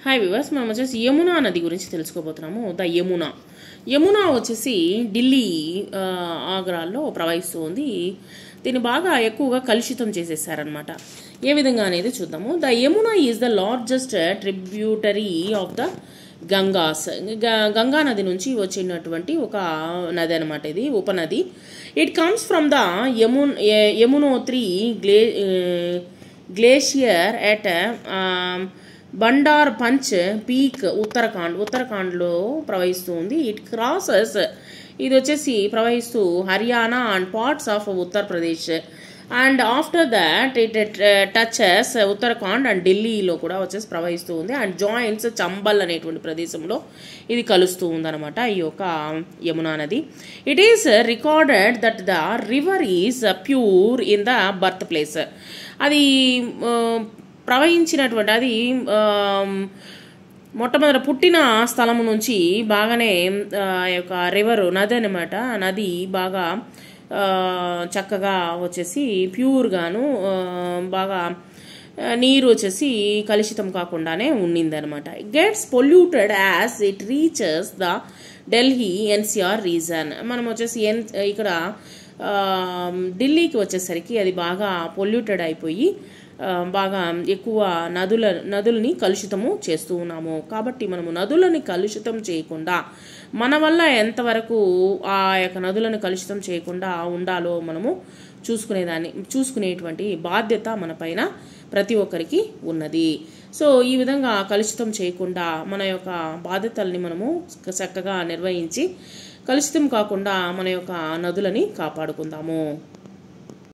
Hi viewers, మనం వచ్చేసి యమునా నది గురించి తెలుసుకోబోతున్నాము. ద యమునా వచ్చేసి ఢిల్లీ ఆగ్రాలో ప్రవహిస్తూ ఉంది. దీన్ని బాగా ఎక్కువగా కలుషితం చేసేసారనమాట. ఏ విధంగా అనేది చూద్దాము. The Yamuna is the largest tributary of the Ganges. Ganga నది నుంచి వచ్చినటువంటి ఒక నది అనమాట. ఇది ఉపనది. It comes from the Yamunotri glacier at Bandar Punch peak ఉత్తరాఖండ్లో ప్రవహిస్తూ ఉంది. ఇట్ క్రాసెస్, ఇది వచ్చేసి ప్రవహిస్తూ Haryana and parts of Uttar Pradesh. And after that it touches Uttarakhand and ఢిల్లీలో కూడా వచ్చేసి ప్రవహిస్తూ ఉంది. అండ్ జాయింట్స్ చంబల్ అనేటువంటి ప్రదేశంలో ఇది కలుస్తూ ఉందన్నమాట ఈ యొక్క యమునా నది. It is recorded that the river is pure in the birth place. అది ప్రవహించినటువంటి అది మొట్టమొదట పుట్టిన స్థలం నుంచి బాగానే యొక్క రివర్ నది అనమాట. నది బాగా చక్కగా వచ్చేసి ప్యూర్గాను బాగా నీరు వచ్చేసి కలుషితం కాకుండానే ఉండిందనమాట. Gets polluted as it reaches the Delhi NCR region. మనం వచ్చేసి ఇక్కడ ఢిల్లీకి వచ్చేసరికి అది బాగా పొల్యూటెడ్ అయిపోయి బాగా ఎక్కువ నదులని కలుషితము చేస్తూ ఉన్నాము. కాబట్టి మనము నదులని కలుషితం చేయకుండా మన వల్ల ఎంతవరకు ఆ యొక్క నదులను కలుషితం చేయకుండా ఉండాలో మనము చూసుకునేటువంటి బాధ్యత మన పైన ప్రతి ఒక్కరికి ఉన్నది. సో ఈ విధంగా కలుషితం చేయకుండా మన యొక్క బాధ్యతల్ని మనము చక్కగా నిర్వహించి కలుషితం కాకుండా మన యొక్క నదులని కాపాడుకుందాము.